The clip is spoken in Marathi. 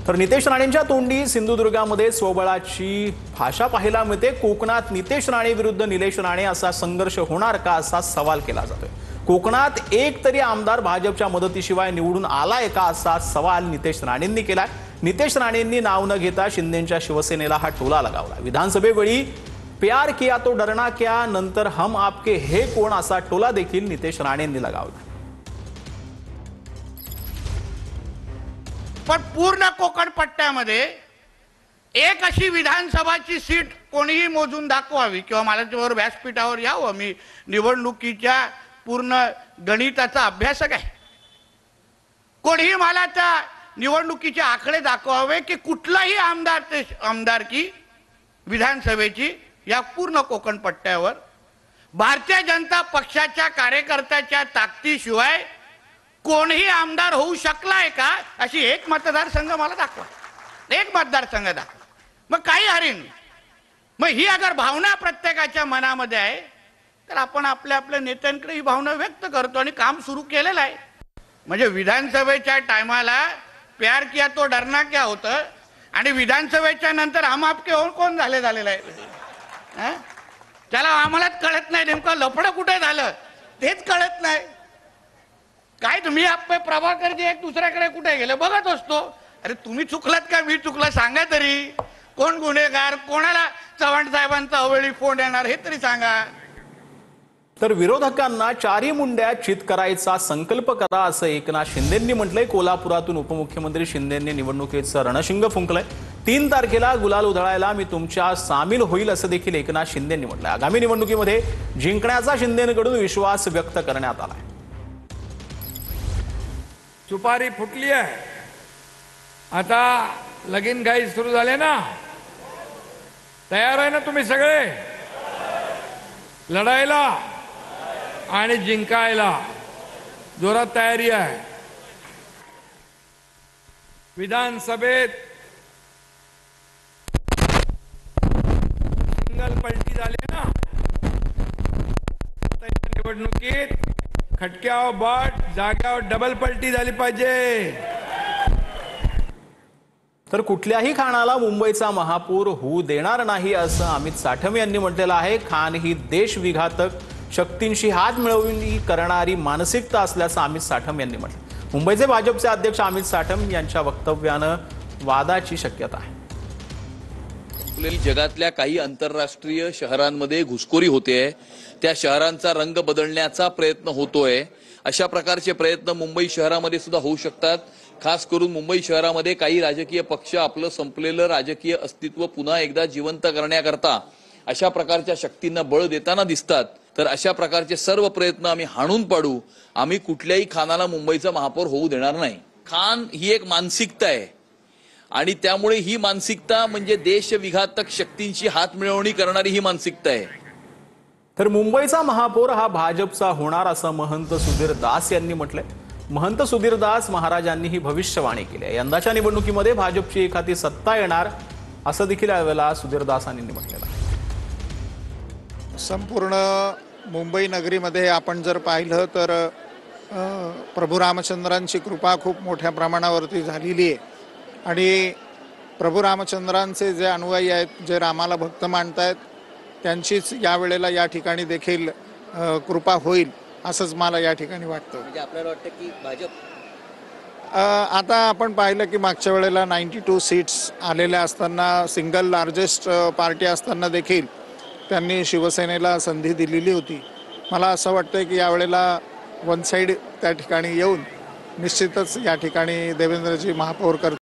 तर नितेश राणेंच्या तोंडी सिंधुदुर्गामध्ये स्वबळाची भाषा पाहायला मिळते। कोकणात नितेश राणे विरुद्ध निलेश राणे असा संघर्ष होणार का असा सवाल केला जातोय। कोकणात एक तरी आमदार भाजपच्या मदतीशिवाय निवडून आलाय का असा सवाल नितेश राणेंनी केलाय। नितेश राणेंनी नाव न घेता शिंदेंच्या शिवसेनेला हा टोला लगावला। विधानसभेवेळी प्यार किया तो डरना क्या नंतर हम आपके हे कोण असा टोला देखील नितेश राणेंनी लगावला। पण पूर्ण कोकण पट्ट्यामध्ये एक अशी विधानसभाची सीट कोणीही मोजून दाखवावी किंवा माझ्याबरोबर व्यासपीठावर यावं। मी निवडणुकीच्या पूर्ण गणिताचा अभ्यासक आहे। कोणीही मला त्या निवडणुकीचे आकडे दाखवावे की कुठलाही आमदारकी विधानसभेची या पूर्ण कोकण पट्ट्यावर भारतीय जनता पक्षाच्या कार्यकर्त्याच्या ताकदीशिवाय कोणीही आमदार होऊ शकलाय का अशी एक मतदारसंघ मला दाखवा। एक मतदारसंघ दाखवा, मग काही हरीन। मग ही अगर भावना प्रत्येकाच्या मनामध्ये आहे तर आपण आपल्या आपल्या नेत्यांकडे ही भावना व्यक्त करतो आणि काम सुरू केलेलं आहे। म्हणजे विधानसभेच्या टायमाला प्यार किया तो डरना क्या होतं आणि विधानसभेच्या नंतर हम आपके कोण झालेलं आहे। त्याला आम्हालाच कळत नाही नेमकं लफडं कुठे झालं तेच कळत नाही। काय तुम्ही आपले प्रभाकरजी एक दुसऱ्याकडे कुठे गेले बघत असतो। अरे तुम्ही चुकलात का मी चुकला सांगा तरी। कोण गुन्हेगार, कोणाला चव्हाण साहेबांचा अवेळी फोन येणार हे तरी सांगा। तर विरोधकांना चारी मुंड्या चित करायचा संकल्प करा असं एकनाथ शिंदेंनी म्हटलंय। कोल्हापुरातून उपमुख्यमंत्री शिंदेंनी निवडणुकीचं रणशिंग फुंकलंय। 3 तारखेला गुलाल उधळायला मी तुमच्या सामील होईल असं देखील एकनाथ शिंदेंनी म्हटलंय। आगामी निवडणुकीमध्ये जिंकण्याचा शिंदेंकडून विश्वास व्यक्त करण्यात आलाय। सुपारी फुटली आहे, आता लगीन घाई सुरू झाले ना। तयार आहे ना तुम्ही सगळे लढायला आणि जिंकायला? जोरात तयारी आहे। विधानसभेत सिंगल पलटी झाली ना, निवडणुकीत खटक्यावर बाट जाग्यावर डबल पलटी झाली पाहिजे। तर कुठल्याही खानाला मुंबईचा महापौर होऊ देणार नाही असं अमित साठम यांनी म्हटलेलं आहे। खान ही देशविघातक शक्तींशी हात मिळवणी करणारी मानसिकता असल्याचं अमित साठम यांनी म्हटलं। मुंबईचे भाजपचे अध्यक्ष अमित साठम यांच्या वक्तव्यानं वादाची शक्यता आहे। जगातल्या काही आंतरराष्ट्रीय शहरांमध्ये घुसखोरी होते, त्या शहरांचा रंग बदलण्याचा प्रयत्न होतोय। अशा प्रकारचे प्रयत्न मुंबई शहरामध्ये सुद्धा होऊ शकतात। खास करून मुंबई शहरामध्ये काही राजकीय पक्ष आपलं संपलेलं राजकीय अस्तित्व पुन्हा एकदा जिवंत करण्याकरता अशा प्रकारच्या शक्तींना बळ देताना दिसतात। तर अशा प्रकारचे सर्व प्रयत्न आम्ही हाणून पाडू। आम्ही कुठल्याही खानाला मुंबईचा महापौर होऊ देणार नाही। खान ही एक मानसिकता आहे आणि त्यामुळे ही मानसिकता म्हणजे देशविघातक शक्तींची हात मिळवणी करणारी ही मानसिकता आहे। तर मुंबईचा महापौर हा भाजपचा होणार असं महंत सुधीर दास यांनी म्हटलंय। महंत सुधीर दास महाराजांनी ही भविष्यवाणी केली आहे। यंदाच्या निवडणुकीमध्ये भाजपची एखादी सत्ता येणार असं देखील यावेळेला सुधीर दासांनी म्हटलेलं आहे। संपूर्ण मुंबई नगरीमध्ये आपण जर पाहिलं तर प्रभू रामचंद्रांची कृपा खूप मोठ्या प्रमाणावरती झालेली आहे आणि प्रभू रामचंद्रांचे जे अनुयायी आहेत, जे रामाला भक्त मानतायत, त्यांचीच यावेळेला या ठिकाणी देखील कृपा होईल असंच मला या ठिकाणी वाटतं। म्हणजे आपल्याला वाटतं की भाजप आता आपण पाहिलं की मागच्या वेळेला 92 सीट्स आलेल्या असताना, सिंगल लार्जेस्ट पार्टी असताना देखील त्यांनी शिवसेनेला संधी दिलेली होती। मला असं वाटतं की यावेळेला वन साईड त्या ठिकाणी येऊन निश्चितच या ठिकाणी देवेंद्रजी महापौर